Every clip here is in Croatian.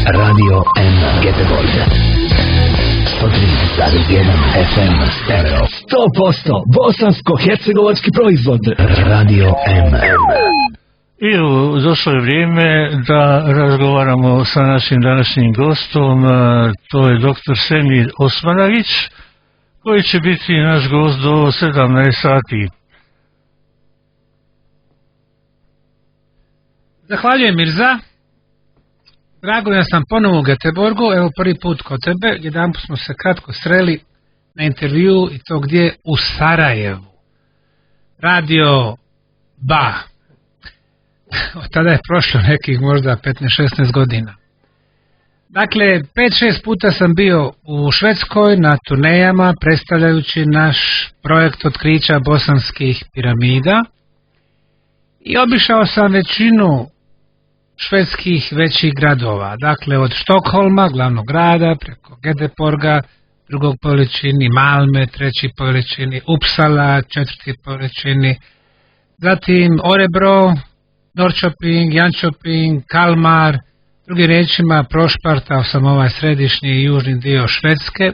Radio M Göteborg. 103,1 FM stereo. 100% bosansko-hercegovački proizvod. Radio M. I došlo je vrijeme da razgovaramo sa našim današnjim gostom, to je dr. Semir Osmanagić, koji će biti naš gost do 17 sati. Zahvaljujem, Mirza. Drago mi da sam ponovo u Göteborgu, evo prvi put kod tebe, jedanput smo se kratko sreli na intervju i to gdje? U Sarajevu. Radio Ba. Od tada je prošlo nekih možda 15-16 godina. Dakle, 5-6 puta sam bio u Švedskoj na turnejama predstavljajući naš projekt otkrića bosanskih piramida i obišao sam većinu švedskih većih gradova, dakle od Štokholma, glavnog grada, preko Göteborga, drugog po veličini, Malme, treći po veličini, Uppsala, četvrti po veličini, zatim Örebro, Norrköping, Jönköping, Kalmar, drugim riječima prošpartao sam ovaj središnji i južni dio Švedske.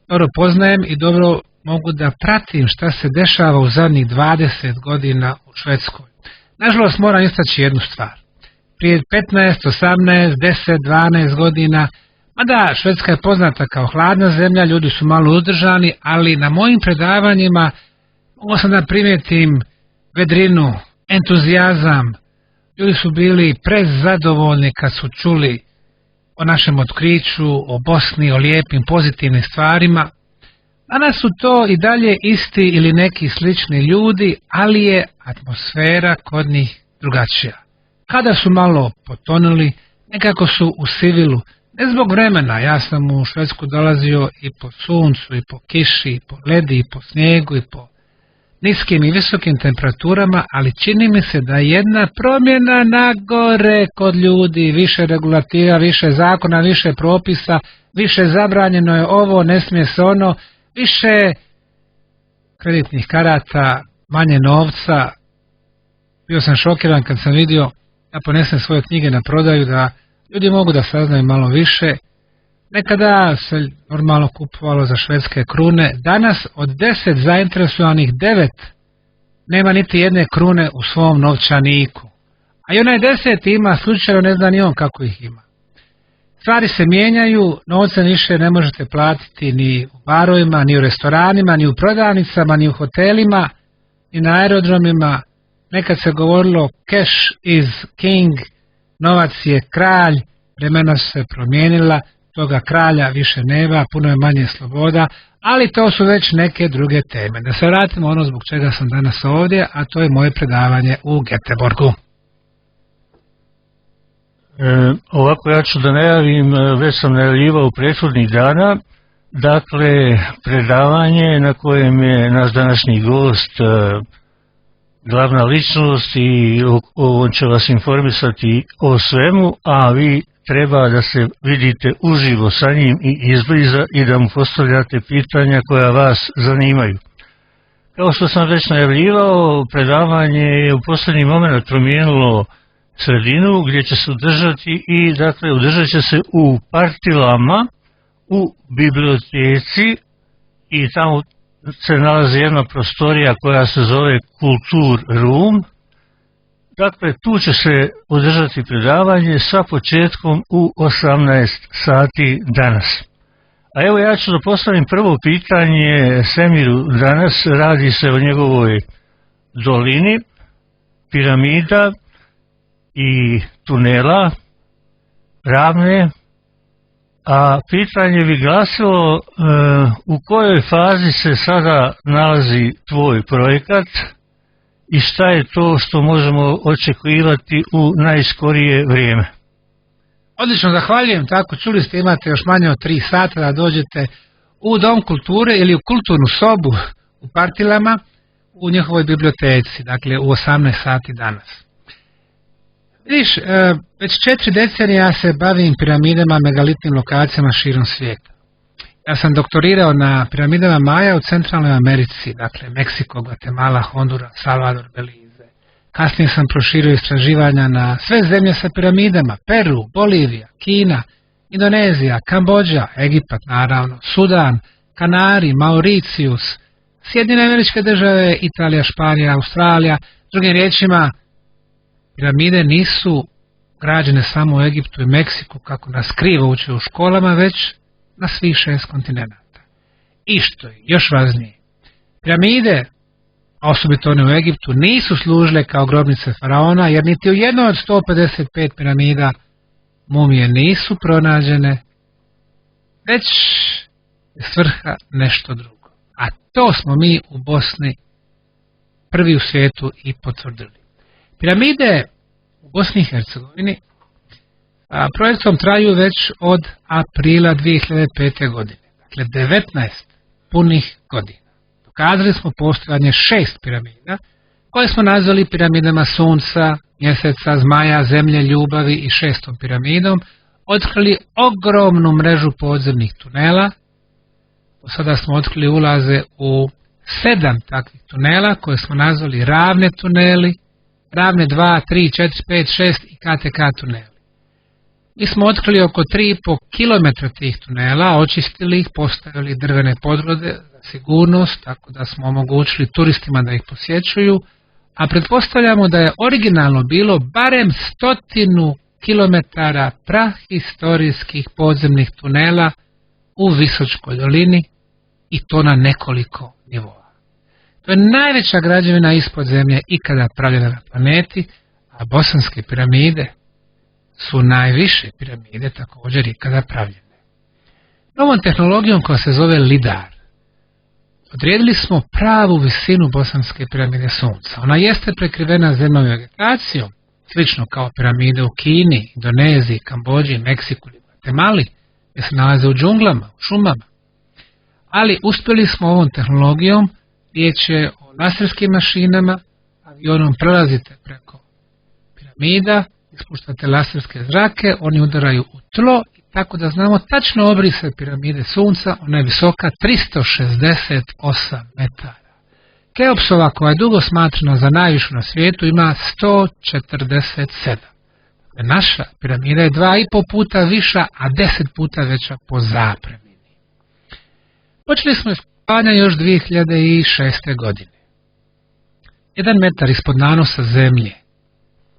Dobro poznajem i dobro mogu da pratim šta se dešava u zadnjih 20 godina u Švedskoj. Nažalost moram istaći jednu stvar. Prije 15, 18, 10, 12 godina, mada Švedska je poznata kao hladna zemlja, ljudi su malo uzdržani, ali na mojim predavanjima mogu sam da primijetim vedrinu, entuzijazam. Ljudi su bili prezadovoljni kad su čuli o našem otkriću, o Bosni, o lijepim, pozitivnim stvarima. Danas su to i dalje isti ili neki slični ljudi, ali je atmosfera kod njih drugačija. Kada su malo potonuli, nekako su u sivilu, ne zbog vremena, ja sam u Švedsku dolazio i po suncu, i po kiši, i po ledi, i po snijegu, i po niskim i visokim temperaturama, ali čini mi se da jedna promjena nagore kod ljudi, više regulativa, više zakona, više propisa, više zabranjeno je ovo, ne smije se ono, više kreditnih karata, manje novca. Bio sam šokiran kad sam vidio, ja ponesem svoje knjige na prodaju, da ljudi mogu da saznaju malo više. Nekada se normalno kupovalo za švedske krune, danas od 10 zainteresovanih 9 nema niti jedne krune u svom novčaniku. A i onaj 10 ima slučajno, ne zna ni on kako ih ima. Stvari se mijenjaju, novce više ne možete platiti ni u barovima, ni u restoranima, ni u prodavnicama, ni u hotelima, ni na aerodromima. Nekad se govorilo cash is king, novac je kralj, vremena su se promijenila, toga kralja više nema, puno je manje sloboda, ali to su već neke druge teme. Da se vratimo ono zbog čega sam danas ovdje, a to je moje predavanje u Göteborgu. Ovako ja ću da najavim, već sam najavljivao prethodnih dana, dakle predavanje na kojem je naš današnji gost glavna ličnost i on će vas informisati o svemu, a vi treba da se vidite uživo sa njim i izbliza i da mu postavljate pitanja koja vas zanimaju. Kao što sam već najavljivao, predavanje je u posljednji moment promijenilo sredinu gdje će se održati i dakle održat će se u Partilama, u biblioteci i tamo se nalazi jedna prostorija koja se zove Kultur Room. Dakle, tu će se održati predavanje sa početkom u 18 sati danas. A evo ja ću da postavim prvo pitanje Semiru danas. Radi se o njegovoj dolini, piramida i tunela, ravne. A pitanje bi glasilo u kojoj fazi se sada nalazi tvoj projekat i šta je to što možemo očekivati u najskorije vrijeme? Odlično, zahvaljujem. Tako, čuli ste, imate još manje od 3 sata da dođete u Dom kulture ili u kulturnu sobu u Partilama u njihovoj biblioteci, dakle u 18 sati danas. Vidiš, već 4 decenije ja se bavim piramidama, megalitnim lokacijama širom svijeta. Ja sam doktorirao na piramidama Maja u Centralnoj Americi, dakle Meksiko, Guatemala, Honduras, Salvador, Belize, Kasnije sam proširio istraživanja na sve zemlje sa piramidama, Peru, Bolivija, Kina, Indonezija, Kambodža, Egipat naravno, Sudan, Kanari, Mauricius, Sjedinjene Američke Države, Italija, Španija, Australija. Drugim riječima, piramide nisu građene samo u Egiptu i Meksiku, kako nas krivo uče u školama, već na svih 6 kontinenata. I što je još važnije, piramide, a osobito one u Egiptu, nisu služile kao grobnice faraona, jer niti u jednoj od 155 piramida mumije nisu pronađene, već je svrha nešto drugo. A to smo mi u Bosni prvi u svijetu i potvrdili. Piramide u Bosni i Hercegovini projektom traju već od aprila 2005. godine. Dakle, 19 punih godina. Dokazali smo postojanje 6 piramida, koje smo nazvali piramidama Sunca, Mjeseca, Zmaja, Zemlje, Ljubavi i 6. piramidom. Otkrili ogromnu mrežu podzemnih tunela. Do sada smo otkrili ulaze u 7 takvih tunela, koje smo nazvali ravne tuneli, ravne 2, 3, 4, 5, 6 i KTK tuneli. Mi smo otkrili oko 3,5 km tih tunela, očistili ih, postavili drvene podgrode za sigurnost, tako da smo omogućili turistima da ih posjećuju, a pretpostavljamo da je originalno bilo barem 100 km prahistorijskih podzemnih tunela u Visočkoj dolini, i to na nekoliko nivoa. To je najveća građevina ispod zemlje ikada pravljena na planeti, a bosanske piramide su najviše piramide također ikada pravljene. Novom tehnologijom koja se zove lidar odredili smo pravu visinu bosanske piramide Sunca. Ona jeste prekrivena zemljom i vegetacijom, slično kao piramide u Kini, Indoneziji, Kambodži, Meksiku ili Gvatemali, gdje se nalaze u džunglama, u šumama. Ali uspjeli smo ovom tehnologijom, riječ je o laserskim mašinama, avionom prelazite preko piramida, ispuštate laserske zrake, oni udaraju u tlo, tako da znamo tačno obrise piramide Sunca. Ona je visoka 368 metara. Keopsova, koja je dugo smatrana za najvišu na svijetu, ima 147. Naša piramida je 2,5 puta viša, a 10 puta veća po zapremini. Počeli smo iskopavanja još 2006. godine. 1 metar ispod nanosa zemlje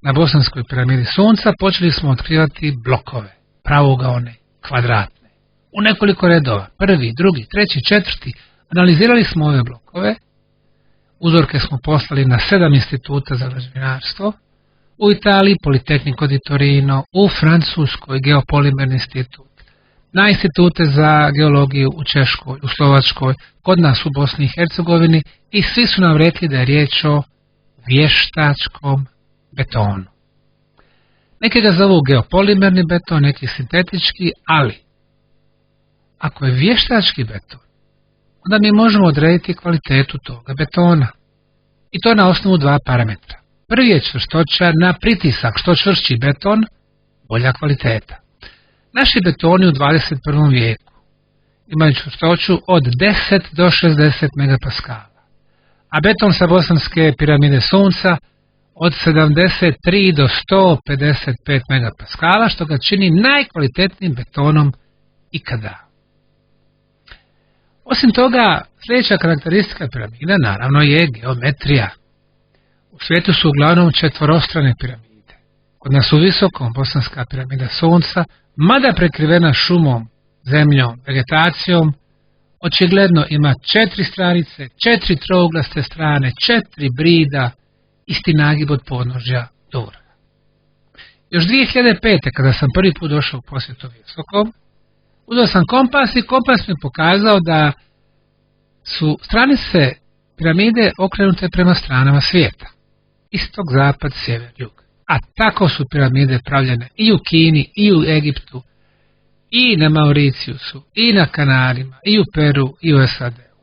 na bosanskoj piramidi Sunca počeli smo otkrivati blokove, pravougaone, kvadratne, u nekoliko redova, 1., 2., 3., 4. Analizirali smo ove blokove, uzorke smo poslali na 7 instituta za građevinarstvo, u Italiji Politehnico di Torino, u Francuskoj Geopolimerni institut, na institute za geologiju u Češkoj, u Slovačkoj, kod nas u Bosni i Hercegovini, i svi su nam rekli da je riječ o vještačkom betonu. Neki ga zovu geopolimerni beton, neki sintetički, ali ako je vještački beton, onda mi možemo odrediti kvalitetu toga betona. I to na osnovu 2 parametra. Prvi je čvrstoća na pritisak. Što čvršći beton, bolja kvaliteta. Naši betoni u 21. vijeku imaju čvrstoću od 10 do 60 megapaskala, a beton sa bosanske piramide Sunca od 73 do 155 megapaskala, što ga čini najkvalitetnijim betonom ikada. Osim toga, sljedeća karakteristika piramida naravno je geometrija. U svijetu su uglavnom četvorostrane piramide. Kod nas u visokom bosanska piramida Sunca, mada prekrivena šumom, zemljom, vegetacijom, očigledno ima 4 stranice, 4 trouglaste strane, 4 brida, isti nagib od podnožja do vrha. Još 2005. kada sam prvi put došao u posjetu visokom, uzeo sam kompas i kompas mi pokazao da su stranice piramide okrenute prema stranama svijeta. Istok, zapad, sjever, jug. A tako su piramide pravljene i u Kini, i u Egiptu, i na Mauriciusu, i na Kanarima, i u Peru, i u SAD-u.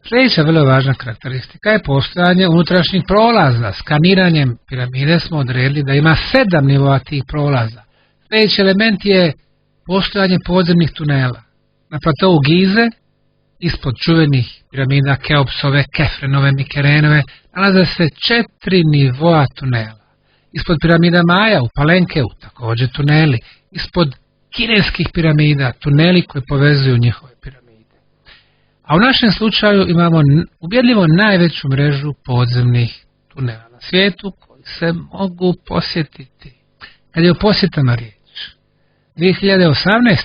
Sljedeća vrlo važna karakteristika je postojanje unutrašnjih prolaza. Skaniranjem piramide smo odredili da ima 7 nivoa tih prolaza. Sljedeći element je postojanje podzemnih tunela. Na platovu Gize ispod čuvenih piramida Keopsove, Kefrenove, Mikerenove, nalaze se 4 nivoa tunela. Ispod piramida Maja u Palenkeu također tuneli, ispod kineskih piramida tuneli koji povezuju njihove piramide. A u našem slučaju imamo ubjedljivo najveću mrežu podzemnih tunela na svijetu koji se mogu posjetiti. Kad je o posjetama riječ, 2018.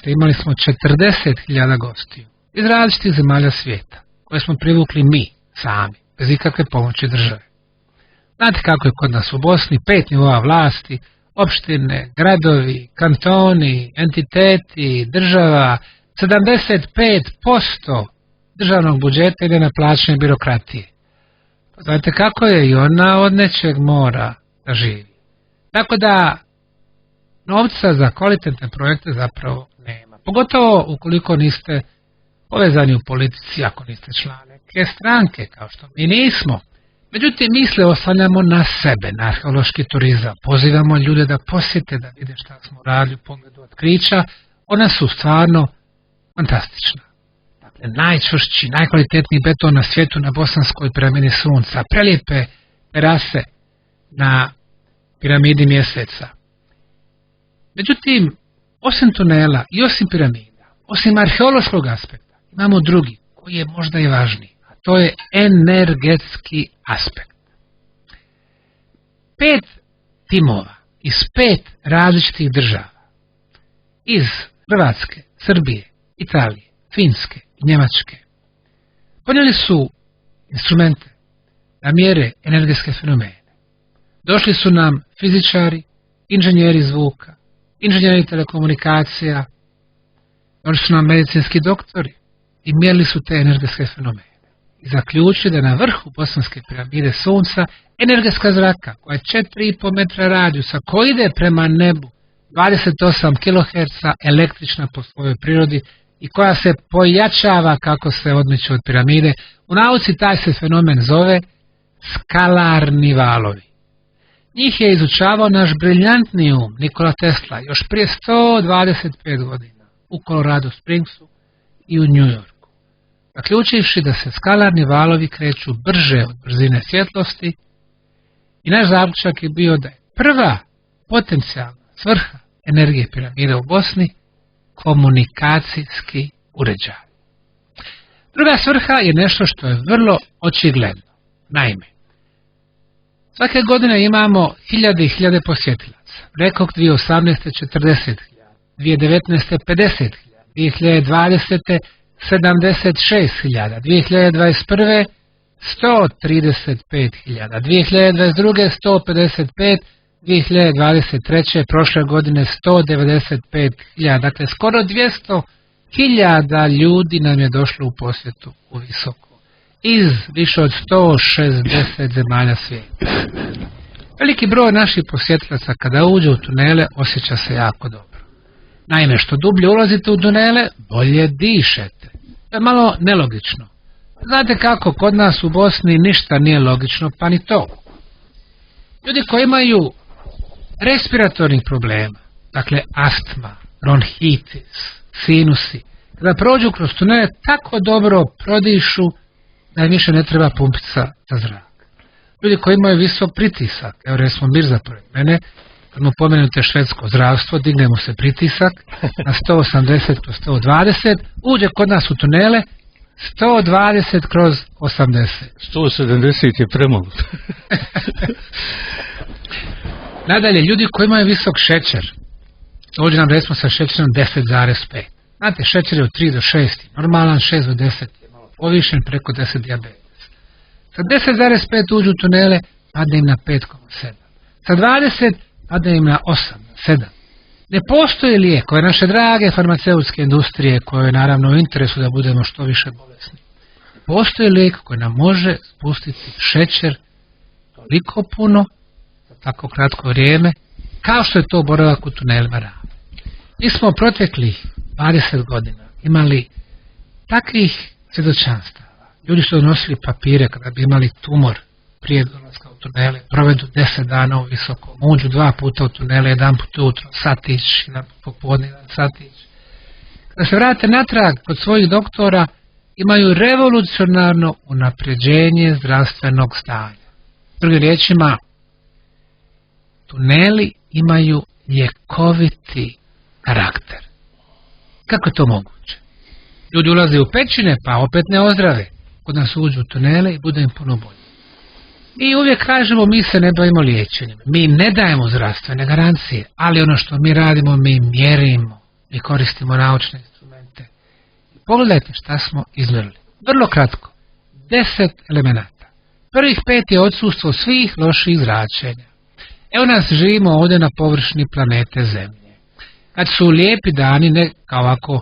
imali smo 40.000 gostiju iz različitih zemalja svijeta, koje smo privukli mi, sami, bez ikakve pomoći države. Znate kako je kod nas u Bosni 5 nivoa vlasti, opštine, gradovi, kantoni, entiteti, država, 75% državnog budžeta ide na plaćanje birokratije. Znate kako je, i ona od nečeg mora da živi. Tako da novca za kvalitetne projekte zapravo nema. Pogotovo ukoliko niste povezani u politici, ako niste član neke stranke, kao što mi nismo. Međutim, mi se oslanjamo na sebe, na arheološki turizam. Pozivamo ljude da posjete, da vide šta smo radili u pogledu otkrića. Ona su stvarno fantastična. Dakle, najčvršći, najkvalitetniji beton na svijetu na Bosanskoj piramidi Sunca. Prelijepe terase na piramidi Mjeseca. Međutim, osim tunela i osim piramida, osim arheološkog aspekta, imamo drugi, koji je možda i važniji, a to je energetski aspekt. 5 timova iz 5 različitih država, iz Hrvatske, Srbije, Italije, Finske i Njemačke, ponijeli su instrumente da mjere energetske fenomene. Došli su nam fizičari, inženjeri zvuka, inženjeri telekomunikacija, došli su nam medicinski doktori i mjerili su te energetske fenomene. I zaključili da na vrhu Bosanske piramide Sunca energetska zraka koja je 4,5 metra radijusa, koja ide prema nebu 28 kHz električna po svojoj prirodi i koja se pojačava kako se odmiče od piramide. U nauci taj se fenomen zove skalarni valovi. Njih je izučavao naš briljantni um Nikola Tesla još prije 125 godina u Colorado Springsu i u New Yorku, zaključivši da se skalarni valovi kreću brže od brzine svjetlosti, i naš zaključak je bio da je prva potencijalna svrha energije piramide u Bosni komunikacijski uređaj. Druga svrha je nešto što je vrlo očigledno. Naime, svake godine imamo hiljade i hiljade posjetilaca. Rekoh 2018. 40.000, 2019. 50.000, 2020. 76.000, 2021. 135.000, 2022. 155, 2023. prošle godine 195.000, dakle skoro 200.000 ljudi nam je došlo u posjetu u Visoko iz više od 160 zemalja svijeta. Veliki broj naših posjetilaca kada uđe u tunele osjeća se jako dobro. Naime, što dublje ulazite u tunele, bolje dišete. To je malo nelogično. Znate kako, kod nas u Bosni ništa nije logično, pa ni to. Ljudi koji imaju respiratornih problema, dakle astma, bronhitis, sinusi, kada prođu kroz tunele tako dobro prodišu da im više ne treba pumpica za zrak. Ljudi koji imaju visok pritisak, evo recimo Mirza pored mene, kad mu pomenute švedsko zdravstvo, digne mu se pritisak na 180/120, uđe kod nas u tunele 120/80. 170 je premalo. Nadalje, ljudi koji imaju visok šećer, dođe nam recimo sa šećerom 10,5. Znate, šećer je od 3 do 6, normalan 6 do 10 je malo povišen, preko 10 dijabetes. Sa 10,5 uđu u tunele, padne im na 5,7. Sa 20 padne im na 8, 7. Ne postoji lijek koje naše drage farmaceutske industrije, koje je naravno u interesu da budemo što više bolesni. Ne postoji lijek koji nam može spustiti šećer toliko puno, za tako kratko vrijeme, kao što je to boravak u tunelima Rave. Mi smo proteklih 20 godina imali takvih svjedočanstava. Ljudi su donosili papire kada bi imali tumor prije dolaska u tunele, provedu 10 dana u Visokom, uđu 2 puta u tunele, 1 put ujutro, satić, jedan popodne, jedan satić. Kada se vrate natrag kod svojih doktora, imaju revolucionarno unapređenje zdravstvenog stanja. Drugim riječima, tuneli imaju ljekoviti karakter. Kako je to moguće? Ljudi ulaze u pećine pa opet ne ozdrave. Kod nas uđu u tunele i bude im puno bolje. Mi uvijek kažemo mi se ne bavimo liječenjem. Mi ne dajemo zdravstvene garancije, ali ono što mi radimo mi mjerimo. Mi koristimo naučne instrumente. Pogledajte šta smo izmjerili. Vrlo kratko. 10 elemenata. Prvih 5 je odsustvo svih loših zračenja. Evo nas živimo ovdje na površini planete Zemlje. Kad su lijepi dani, ne kao ovako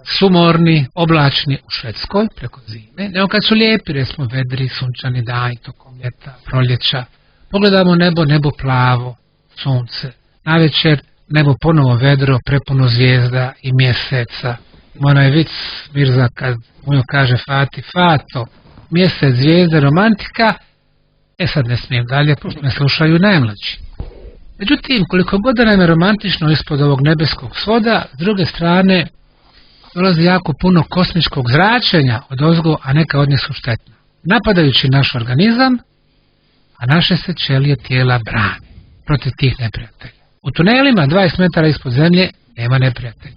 sumorni, oblačni u Švedskoj preko zime, nego kad su lijepi, recimo vedri, sunčani dani tokom ljeta, proljeća, pogledamo nebo plavo, sunce, navečer nebo ponovo vedro, prepuno zvijezda i mjeseca. Ima onaj vic Mirza kad mu kaže Fati, Fato, mjesec, zvijezda, romantika, sad ne smijem dalje, pošto me slušaju najmlađi. Međutim, koliko god da nam je romantično ispod ovog nebeskog svoda, s druge strane dolazi jako puno kosmičkog zračenja od ozgo, a neka od njih su štetna. Napadajući naš organizam, a naše se ćelije tijela brane protiv tih neprijatelja. U tunelima 20 metara ispod zemlje nema neprijatelja.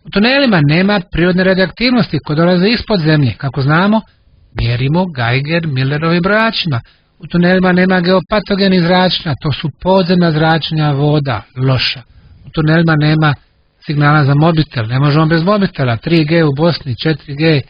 U tunelima nema prirodne radioaktivnosti koje dolaze ispod zemlje. Kako znamo, mjerimo Geiger-Millerovim brojačima. U tunelima nema geopatogenih zračenja, to su podzemna zračenja voda, loša. U tunelima nema signala za mobitel, ne možemo bez mobitela, 3G u Bosni, 4G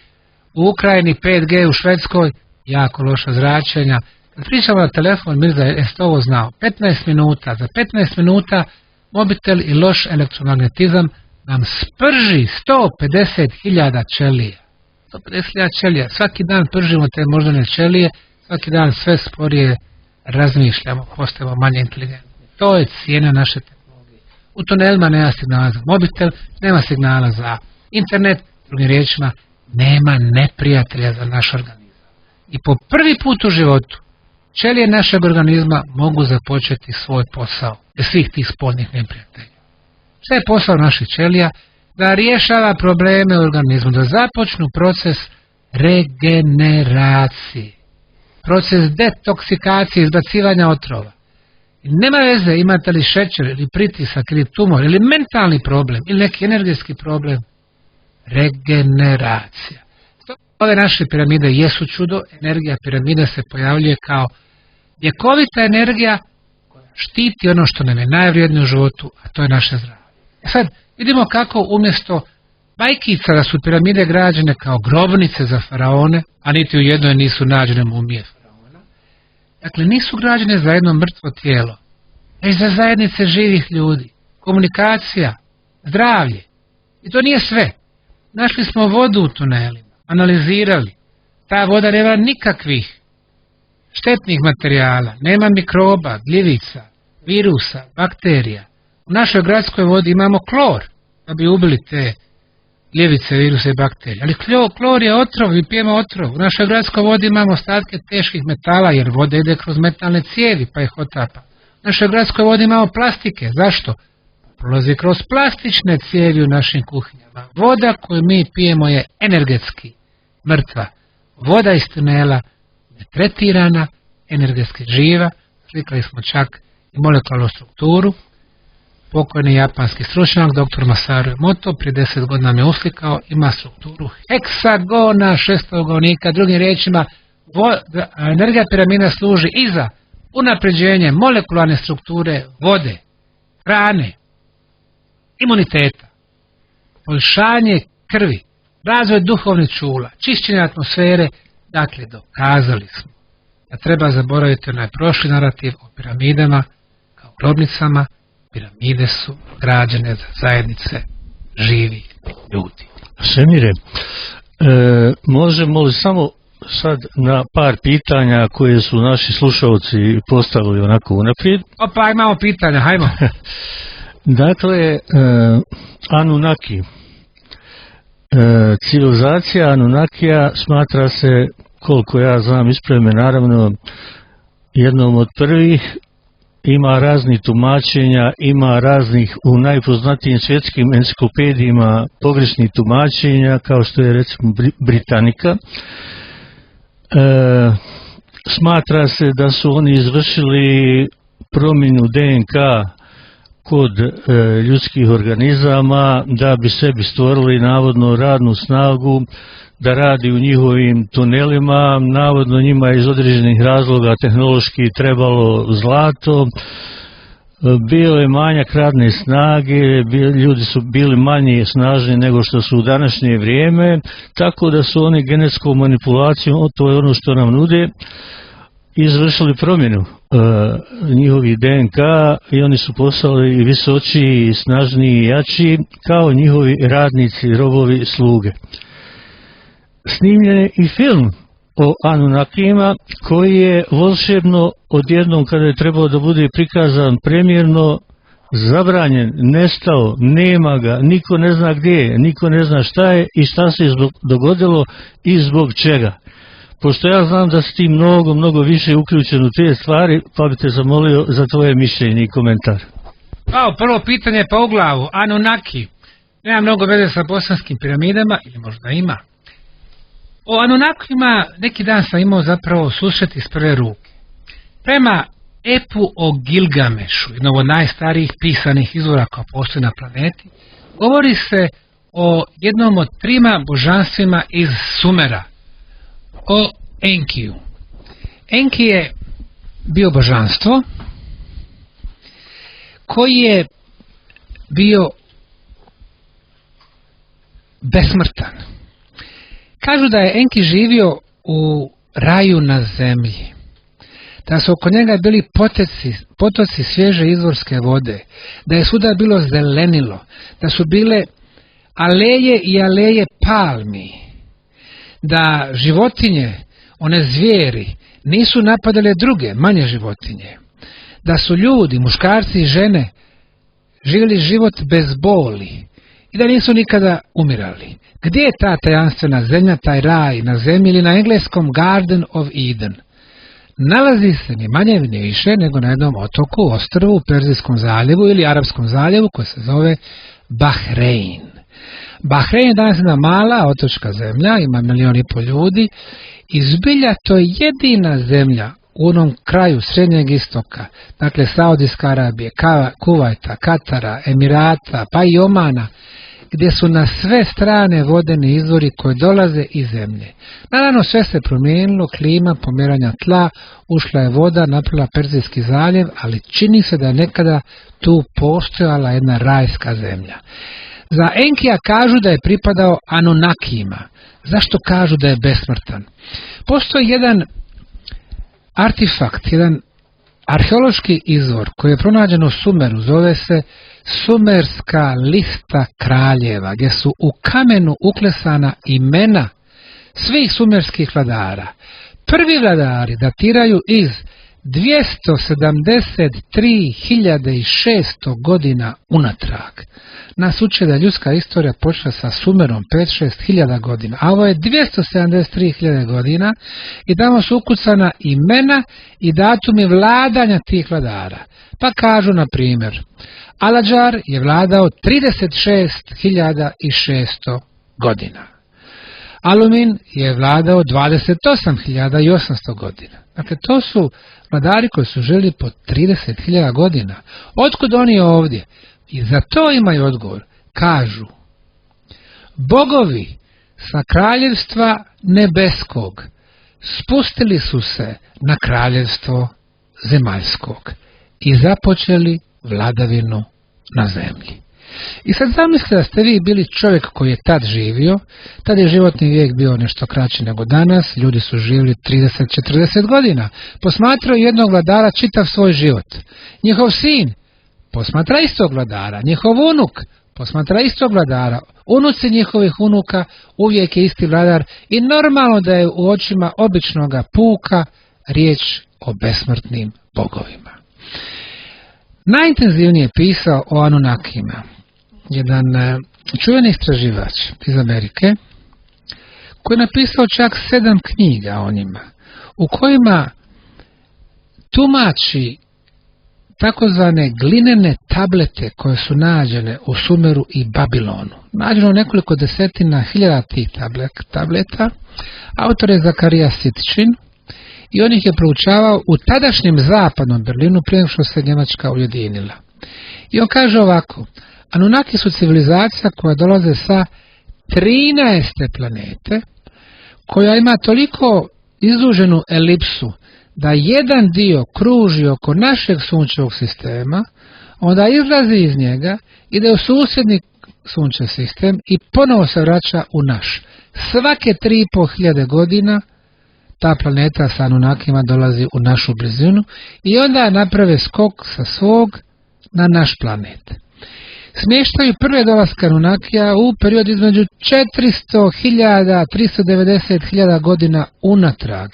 u Ukrajini, 5G u Švedskoj, jako loša zračenja. Kad pričamo na telefon, Mirza je ovo znao, 15 minuta, za 15 minuta mobitel i loš elektromagnetizam nam sprži 150.000 ćelija. 150.000 ćelija, svaki dan pržimo te moždane ćelije, svaki dan sve sporije razmišljamo, postajemo manje inteligentni. To je cijena naše tehnologije. U tunelima nema signala za mobitel, nema signala za internet, drugim riječima, nema neprijatelja za naš organizam. I po prvi put u životu ćelije našeg organizma mogu započeti svoj posao bez svih tih spoljnih neprijatelja. Šta je posao naših ćelija? Da rješava probleme u organizmu, da započnu proces regeneracije, proces detoksikacije, izbacivanja otrova. I nema veze imate li šećer ili pritisak ili tumor ili mentalni problem ili neki energetski problem. Regeneracija. Ove naše piramide jesu čudo, energija piramide se pojavljuje kao ljekovita energija koja štiti ono što nam je najvrijednije u životu, a to je naše zdravlje. Sad vidimo kako umjesto bajkica da su piramide građene kao grobnice za faraone, a niti u jednoj nisu nađene mumije faraona. Dakle, nisu građene za jedno mrtvo tijelo, već za zajednice živih ljudi, komunikacija, zdravlje. I to nije sve. Našli smo vodu u tunelima, analizirali. Ta voda nema nikakvih štetnih materijala, nema mikroba, gljivica, virusa, bakterija. U našoj gradskoj vodi imamo klor, da bi ubili te gljivice, viruse i bakterije. Ali klor je otrov, mi pijemo otrov. U našoj gradskoj vodi imamo ostatke teških metala, jer voda ide kroz metalne cijevi, pa ih otapa. U našoj gradskoj vodi imamo plastike. Zašto? Prolazi kroz plastične cijevi u našim kuhinjama. Voda koju mi pijemo je energetski mrtva. Voda iz tunela je tretirana, energetski živa. Slikali smo čak i molekularnu strukturu. Pokojni japanski stručnjak, dr. Masaru Emoto, prije 10 godina nam je uslikao, ima strukturu heksagona, šestogonika, drugim riječima, energija piramida služi i za unapređenje molekularne strukture vode, hrane, imuniteta, poboljšanje krvi, razvoj duhovnih čula, čišćenje atmosfere. Dakle, dokazali smo da treba zaboraviti onaj prošli narativ o piramidama kao grobnicama. Piramide su građene za zajednice živih ljudi. Semire, možemo li samo sad na par pitanja koje su naši slušalci postavili onako unaprijed? Opa, imamo pitanja, hajmo. Dakle, Anunnaki. Civilizacija Anunnakija smatra se, koliko ja znam, ispravim me naravno, jednom od prvih ima raznih tumačenja, ima raznih u najpoznatijim svjetskim enciklopedijima pogrešnih tumačenja, kao što je recimo Britanika. Smatra se da su oni izvršili promjenu DNK kod ljudskih organizama da bi sebi stvorili navodno radnu snagu da radi u njihovim tunelima. Navodno njima je iz određenih razloga tehnološki trebalo zlato, bio je manjak radne snage, ljudi su bili manje snažni nego što su u današnje vrijeme, tako da su oni genetskom manipulacijom, to je ono što nam nude, izvršili promjenu njihovih DNK i oni su postali visoči, snažniji i jači kao njihovi radnici, robovi, sluge. Snimljen je i film o Anunnakijima koji je volšebno odjednom kada je trebao da bude prikazan premjerno zabranjen, nestao, nema ga, niko ne zna gdje je, niko ne zna šta je i šta se dogodilo i zbog čega. Pošto ja znam da si ti mnogo više uključen u te stvari, pa bi te zamolio za tvoje mišljenje i komentar. Prvo pitanje pa u glavu, Anunnaki. Nema mnogo veze sa bosanskim piramidama, ili možda ima. O Anunnakima neki dan sam imao zapravo susret iz prve ruke. Prema epu o Gilgamešu, jednog od najstarijih pisanih izvora koja postoji na planeti, govori se o jednom od 3 božanstvima iz Sumera, o Enkiju. Enki je bio božanstvo koji je bio besmrtan. Kažu da je Enki živio u raju na zemlji, da su oko njega bili potoci svježe izvorske vode, da je svuda bilo zelenilo, da su bile aleje i aleje palmi, da životinje, one zvijeri, nisu napadale druge, manje životinje, da su ljudi, muškarci i žene, živjeli život bez boli i da nisu nikada umirali. Gdje je ta tajanstvena zemlja, taj raj na zemlji ili na engleskom Garden of Eden? Nalazi se ni manje ni više nego na jednom otoku, ostrvu u Perzijskom zaljevu ili Arapskom zaljevu koji se zove Bahrein. Bahrein je danas jedna mala otočka zemlja, ima 1,5 milijuna ljudi i zbilja to je jedina zemlja u onom kraju Srednjeg istoka, dakle Saudijska Arabije, Kuvajta, Katara, Emirata, pa i Omana, gdje su na sve strane vodeni izvori koji dolaze iz zemlje. Naravno sve se promijenilo, klima, pomjeranja tla, ušla je voda, napravila Perzijski zaljev, ali čini se da je nekada tu postojala jedna rajska zemlja. Za Enkija kažu da je pripadao Anunnakijima. Zašto kažu da je besmrtan? Postoji jedan artefakt, jedan arheološki izvor koji je pronađen u Sumeru, zove se Sumerska lista kraljeva, gdje su u kamenu uklesana imena svih sumerskih vladara. Prvi vladari datiraju iz 273.600 godina unatrag. Nas uče da je ljudska istorija počela sa Sumerom 5-6 hiljada godina, a ovo je 273.000 godina i tamo su ukucana imena i datumi vladanja tih vladara. Pa kažu, na primjer, Aladžar je vladao 36.600 godina. Alumin je vladao 28.800 godina. Dakle, to su vladari koji su živjeli po 30.000 godina. Otkud oni ovdje? I za to imaju odgovor. Kažu, bogovi sa kraljevstva nebeskog spustili su se na kraljevstvo zemaljskog i započeli vladavinu na zemlji. I sad zamislite da ste vi bili čovjek koji je tad živio, tad je životni vijek bio nešto kraći nego danas, ljudi su živjeli 30-40 godina, posmatraju jednog vladara čitav svoj život. Njihov sin posmatra istog vladara, njihov unuk posmatra istog vladara, unuci njihovih unuka uvijek je isti vladar i normalno da je u očima običnoga puka riječ o besmrtnim bogovima. Najintenzivnije pisao o Anunnakijima jedan čuveni istraživač iz Amerike koji je napisao čak 7 knjiga o njima u kojima tumači takozvane glinene tablete koje su nađene u Sumeru i Babilonu. Nađeno nekoliko desetina hiljada tih tableta. Autor je Zakarija Sitchin i on ih je proučavao u tadašnjem zapadnom Berlinu prije nego što se Njemačka ujedinila. I on kaže ovako: Anunnaki su civilizacija koja dolaze sa 13. planete, koja ima toliko izduženu elipsu da jedan dio kruži oko našeg sunčevog sistema, onda izlazi iz njega, ide u susjedni sunčev sistem i ponovo se vraća u naš. Svake 3.500 godina ta planeta sa Anunnakima dolazi u našu blizinu i onda naprave skok sa svog na naš planet. Smještaju prve dolaske Anunnakija u periodu između 400.000 390.000 godina unatrag.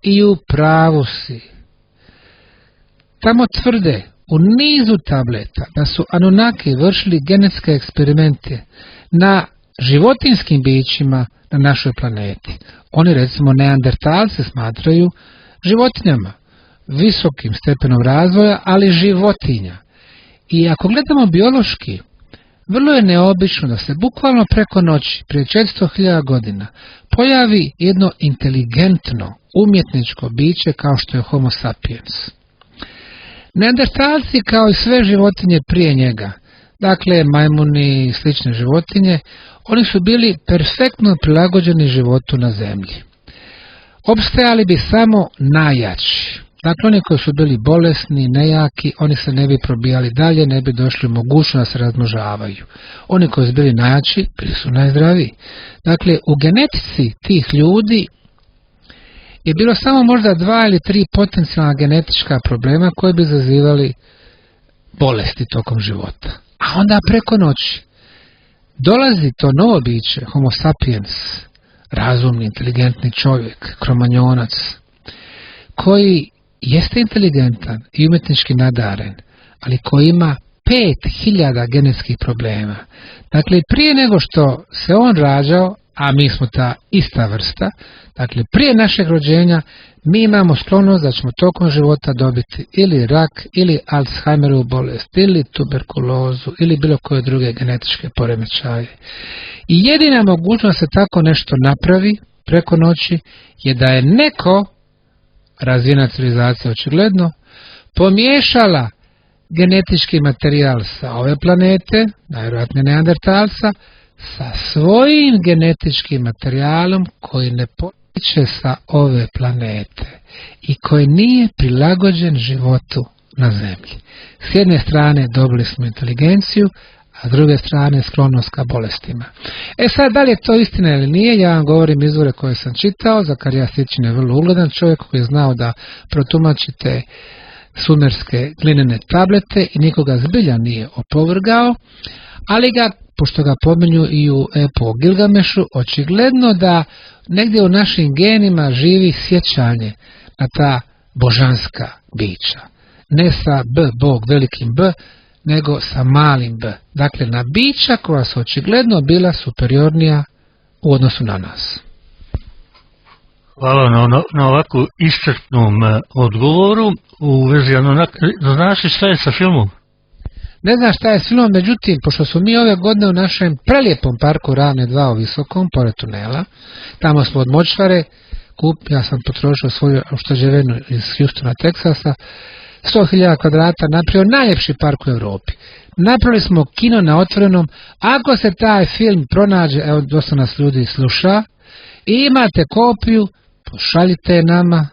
I u pravu si. Tamo tvrde u nizu tableta da su Anunnaki vršili genetske eksperimente na životinjskim bićima na našoj planeti. Oni recimo neandertalce smatraju životinjama, visokim stepenom razvoja, ali životinja. I ako gledamo biološki, vrlo je neobično da se bukvalno preko noći, prije 400.000 godina, pojavi jedno inteligentno, umjetničko biće kao što je Homo sapiens. Neandertalci, kao i sve životinje prije njega, dakle majmuni i slične životinje, oni su bili perfektno prilagođeni životu na zemlji. Opstajali bi samo najjači. Dakle, oni koji su bili bolesni, nejaki, oni se ne bi probijali dalje, ne bi došli u mogućnost da se razmnožavaju. Oni koji su bili najjači, bili su najzdraviji. Dakle, u genetici tih ljudi je bilo samo možda 2 ili 3 potencijalna genetička problema koje bi izazivali bolesti tokom života. A onda preko noći dolazi to novo biće, Homo sapiens, razumni, inteligentni čovjek, kromanjonac, koji jeste inteligentan i umjetnički nadaren, ali koji ima 5.000 genetskih problema. Dakle, prije nego što se on rađao, a mi smo ta ista vrsta, dakle, prije našeg rođenja, mi imamo sklonost da ćemo tokom života dobiti ili rak, ili Alzheimerovu bolest, ili tuberkulozu, ili bilo koje druge genetičke poremećaje. I jedina mogućnost da se tako nešto napravi preko noći je da je neko, razvijena civilizacija očigledno, pomiješala genetički materijal sa ove planete, najvjerojatnije neandertalca, sa svojim genetičkim materijalom koji ne potiče sa ove planete i koji nije prilagođen životu na zemlji. S jedne strane dobili smo inteligenciju, a s druge strane sklonost ka bolestima. Sad, da li je to istina ili nije, ja vam govorim izvore koje sam čitao. Zakarija Sitchin je vrlo ugledan čovjek koji je znao da protumači te sumerske glinene tablete i nikoga zbilja nije opovrgao, ali ga, pošto ga pominju i u epu o Gilgamešu, očigledno da negdje u našim genima živi sjećanje na ta božanska bića. Ne sa B, Bog, velikim B, nego sa malim b. Dakle, na bića koja su očigledno bila superiornija u odnosu na nas. Hvala na ovako iscrpnom odgovoru u vezi Anunnaka. Znaš li šta je sa filmom? Ne znam šta je s filmom, međutim, pošto su mi ove godine u našem prelijepom parku Ravne 2 u Visokom, pored tunela, tamo smo od močvare, ja sam potrošio svoju ušteđevinu iz Houstona, Teksasa, 100.000 kvadrata, napravio najljepši park u Europi. Napravili smo kino na otvorenom. Ako se taj film pronađe, evo dosta nas ljudi sluša, i imate kopiju, pošaljite nama.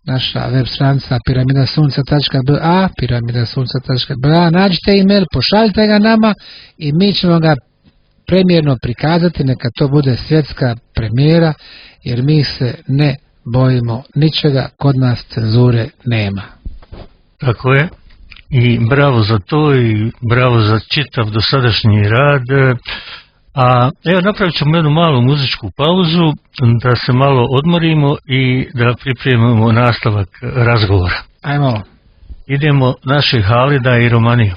Naša web stranica piramidasunca.ba, piramidasunca.ba, nađite email, pošaljite ga nama i mi ćemo ga premijerno prikazati, neka to bude svjetska premijera, jer mi se ne bojimo ničega, kod nas cenzure nema. Tako je, i bravo za to i bravo za čitav dosadašnji rad. A evo, napravit ćemo jednu malu muzičku pauzu da se malo odmorimo i da pripremimo nastavak razgovora. Ajmo. Idemo naših Halida i Romaniju.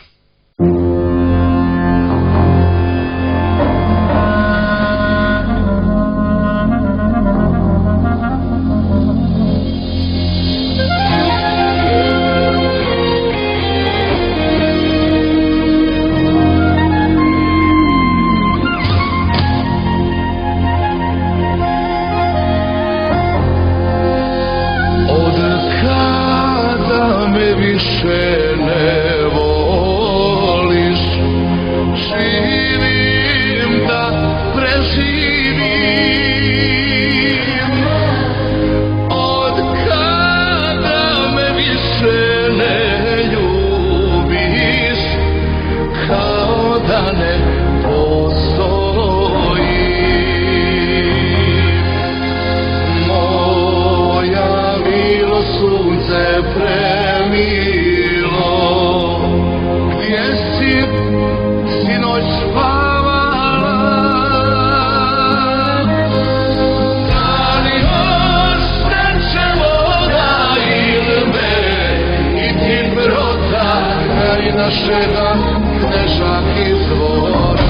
jedan težak izvora.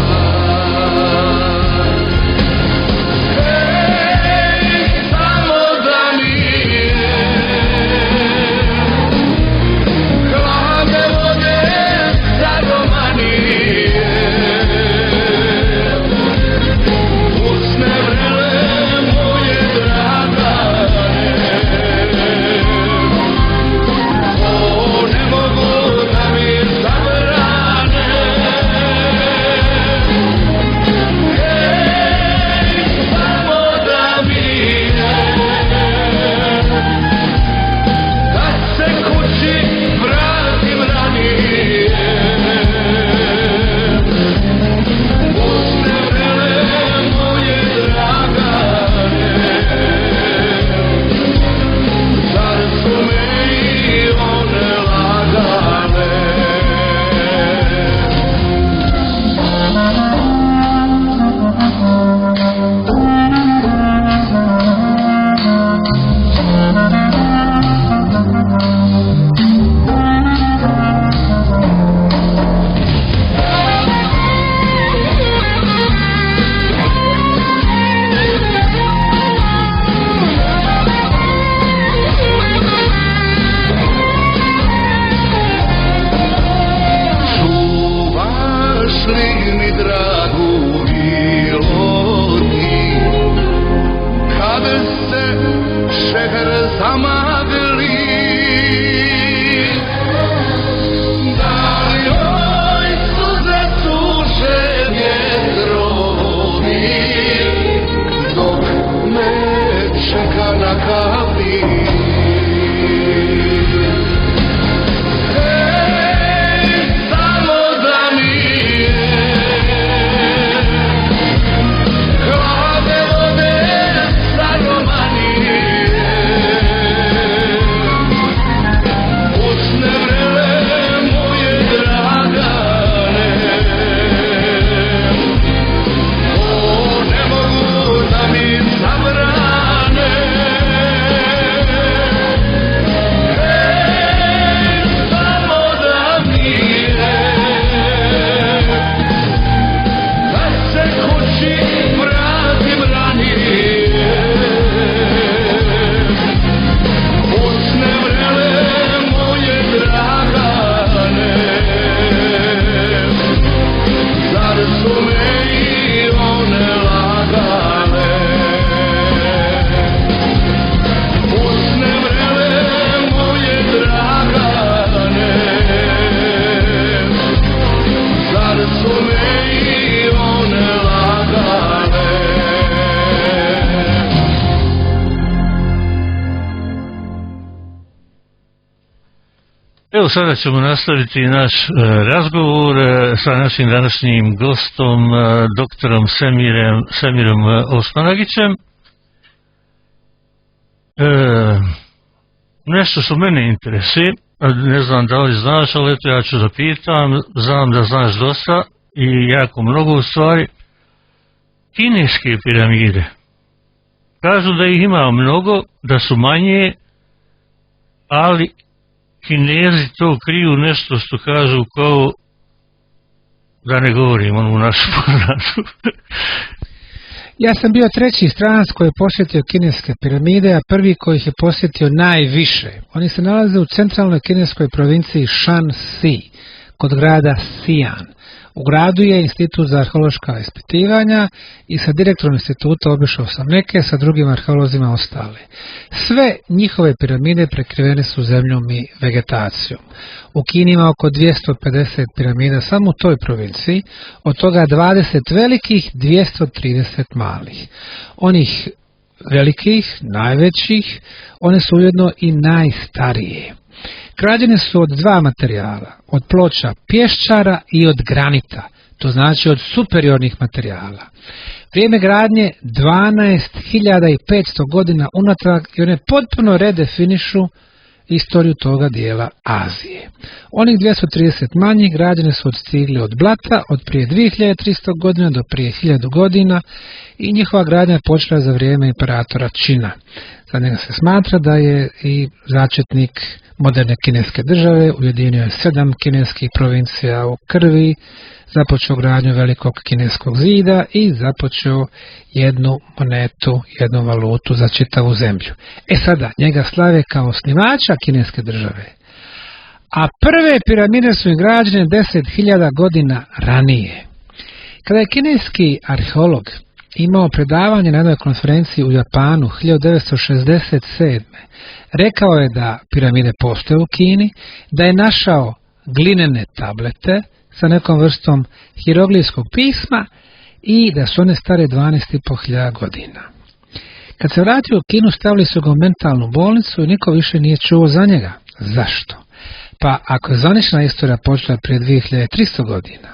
Evo sada ćemo nastaviti naš razgovor sa našim današnjim gostom, doktorom Semirom Osmanagićem. Nešto što mene interesuje, ne znam da li znaš, ali eto ja ću da pitam, znam da znaš dosta i jako mnogo u stvari. Kineske piramide, kažu da ih ima mnogo, da su manje, ali Kinezi to kriju nešto što kažu kao, da ne govorim onu našu poznatu. Ja sam bio treći stranac koji je posjetio kineske piramide, a prvi koji ih je posjetio najviše. Oni se nalaze u centralnoj kineskoj provinciji Shanxi, kod grada Xi'an. U gradu je institut za arheološka ispitivanja i sa direktorom instituta obišao sam neke, sa drugim arheolozima ostale. Sve njihove piramide prekrivene su zemljom i vegetacijom. U Kini ima oko 250 piramida samo u toj provinciji, od toga 20 velikih, 230 malih. Onih velikih, najvećih, one su ujedno i najstarije. Građene su od dva materijala, od ploča pješčara i od granita, to znači od superiornih materijala. Vrijeme gradnje 12.500 godina unatrag i one potpuno redefinišu istoriju toga dijela Azije. Onih 230 manjih građene su od cigle od blata od prije 2300 godina do prije 1000 godina i njihova gradnja je počela za vrijeme imperatora Čina. Za njega se smatra da je i začetnik moderne kineske države, ujedinio je 7 kineskih provincija u krvi, započeo gradnju velikog kineskog zida i započeo jednu monetu, jednu valutu za čitavu zemlju. Sada, njega slave kao osnivača kineske države. A prve piramide su građene 10.000 godina ranije. Kada je kineski arheolog imao predavanje na jednoj konferenciji u Japanu 1967. rekao je da piramide postoje u Kini, da je našao glinene tablete sa nekom vrstom hieroglifskog pisma i da su one stare 12.500 godina. Kad se vratio u Kinu, stavili su ga u mentalnu bolnicu i niko više nije čuo za njega. Zašto? Pa ako je zvanična istorija počela prije 2300 godina,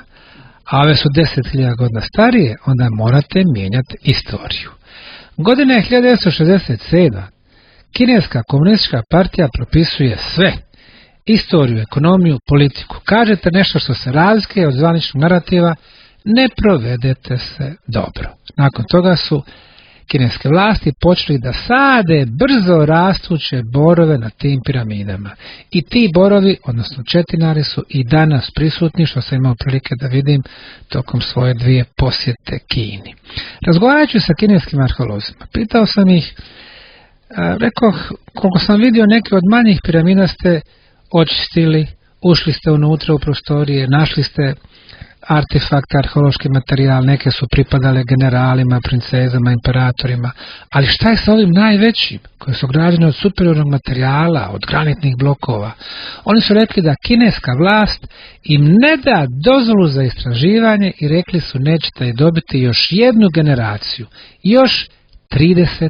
a ove su 10.000 godina starije, onda morate mijenjati istoriju. Godine je 1967. Kineska komunistička partija propisuje sve. Istoriju, ekonomiju, politiku. Kažete nešto što se razlikuje od zvaničnog narativa, ne provedete se dobro. Nakon toga su kineske vlasti počeli da sade brzo rastuće borove na tim piramidama. I ti borovi, odnosno četinari, su i danas prisutni, što sam imao prilike da vidim tokom svoje 2 posjete Kini. Razgovarajući sa kineskim arheolozima, pitao sam ih, rekao, koliko sam vidio, neke od manjih piramida ste očistili, ušli ste unutra u prostorije, našli ste artefakte, arheološki materijal, neke su pripadale generalima, princezama, imperatorima, ali šta je sa ovim najvećim, koji su građene od superiornog materijala, od granitnih blokova? Oni su rekli da kineska vlast im ne da dozvolu za istraživanje i rekli su nećete dobiti još jednu generaciju, još 30